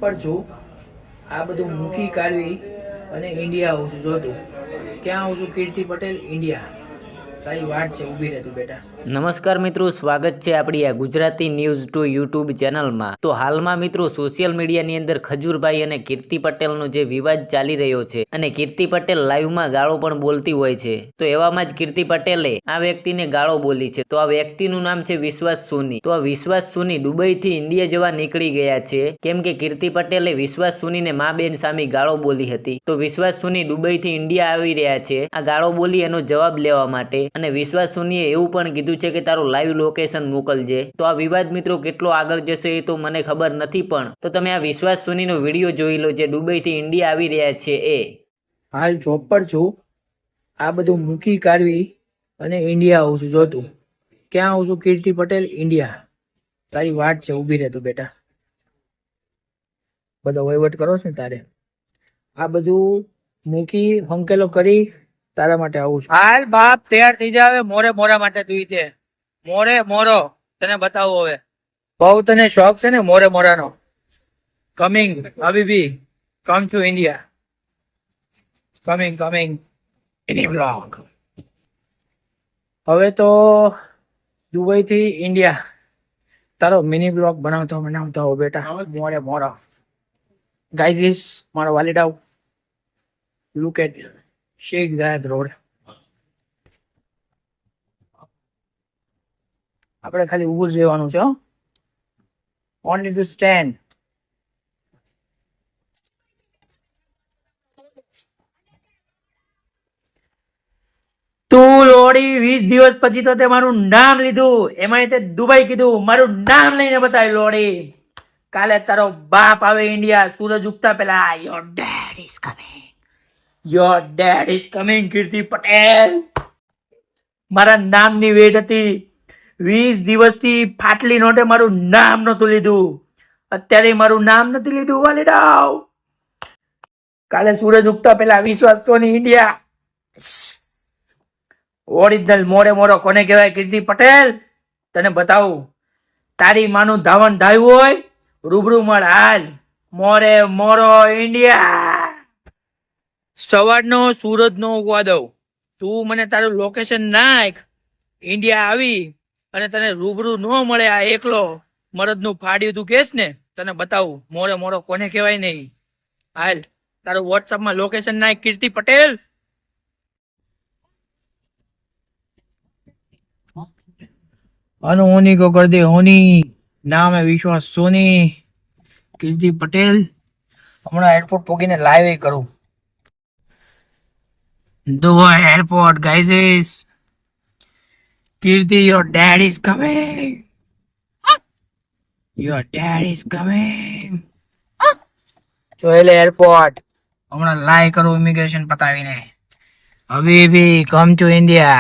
પર છું. આ બધું મૂકી કાઢવી અને ઇન્ડિયા આવું છું. જોતું ક્યાં આવું છું? કીર્તિ પટેલ ઇન્ડિયા. તારી વાટ છે, ઊભી રહે તું બેટા. નમસ્કાર મિત્રો, સ્વાગત છે આપણી આ ગુજરાતી ન્યૂઝ ટુ યુટ્યુબ ચેનલમાં. તો હાલમાં મિત્રો સોશિયલ મીડિયાની અંદર ખજૂરભાઈ અને કીર્તિ પટેલનો જે વિવાદ ચાલી રહ્યો છે અને કીર્તિ પટેલ લાઈવમાં ગાળો પણ બોલતી હોય છે. તો એવામાં જ કીર્તિ પટેલે આ વ્યક્તિને ગાળો બોલી છે. તો આ વ્યક્તિનું નામ છે વિશ્વાસ સોની. તો આ વિશ્વાસ સોની દુબઈથી ઇન્ડિયા જવા નીકળી ગયા છે, કેમ કે કીર્તિ પટેલે વિશ્વાસ સોનીને મા બેન સામે ગાળો બોલી હતી. તો વિશ્વાસ સોની દુબઈથી ઇન્ડિયા આવી રહ્યા છે આ ગાળો બોલી એનો જવાબ લેવા માટે. અને વિશ્વાસ સોનીએ એવું પણ કીધું છે કે તારું લાઈવ લોકેશન મોકલજે. તો આ વિવાદ મિત્રો કેટલો આગળ જશે એ તો મને ખબર નથી, પણ તો તમે આ વિશ્વાસ સોનીનો વિડીયો જોઈ લો જે દુબઈથી ઇન્ડિયા આવી રહ્યા છે. હાલ જોબ પર છું. આ બધું મૂકી કાઢવી અને ઇન્ડિયા આવું છું. જોતું ક્યાં આવું છું? કીર્તિ પટેલ ઇન્ડિયા. તારી વાટ છે, ઊભી રહે તું બેટા. બધો વહીવટ કરો છો ને તારે. આ બધું મૂકી હંકેલો કરી તારા માટે આવું છું. હાલ બાપ તૈયાર થઈ જાવે. મોરે મોરા માટે તું તે મોરે મોરો તને બતાવું હવે. બહુ તને શોખ છે ને મોરે મોરાનો. કમિંગ હબીબી, come to India. Coming any blog. હવે તો દુબઈ થી ઇન્ડિયા તારો મિની બ્લોગ બનાવતો હો બેટા. મોરે મોરો ગાઈઝ, મારો વાલીડાવ. Look at Sheikh Zayed road. આપણે ખાલી ઊભું જ રહેવાનું છે. Only to stand. તું લોડી 20 દિવસ પછી તો તે મારું નામ લીધું, એમાં તે દુબઈ કીધું. મારું નામ લઈને બતાવી લોડી. કાલે તારો બાપ આવે ઇન્ડિયા સૂરજ ઉગતા પેલા. Your dad is coming. Your dad is coming. Kirti Patel. મારા નામની વેટ હતી. 20 દિવસથી ફાટલી નોટે મારું નામ નતું લીધું. અત્યારે મારું નામ નથી લીધું. વાલીડાવ. કાલે સૂરજ ઉગતા પેલા વિશ્વાસ સોની ઇન્ડિયા. ઓરિજિનલ મોરે મોરો કોને કહેવાય? કીર્તિ પટેલ. તને બતાવું. તારી માનું ધાવણ ધાવ્યું હોય રૂબરૂ મળ. હાલ મોરે મોરો ઇન્ડિયા. સવારનો સૂરજ નો ઉગવા દઉં. તું મને તારું લોકેશન નાખ. ઇન્ડિયા આવી અને તને રૂબરૂ ન મળે આ એકલો મરદ નું ફાડ્યું તું કેસ ને, તને બતાવું મોરે મોરો કોને કહેવાય નહીં. હાલ તારું વોટ્સઅપ માં લોકેશન નાખ કીર્તિ પટેલ. होनी को कर दे होनी. नाम है विश्वास सोनी. कीर्ति पटेल. हमारा एयरपोर्ट पोगीने लाइव ही करूं. Dubai airport guys. Kirti, your dad is coming. Your dad is coming. तो एयरपोर्ट हमारा लाइव करूं इमिग्रेशन पतावीने. अभी भी कम टू इंडिया.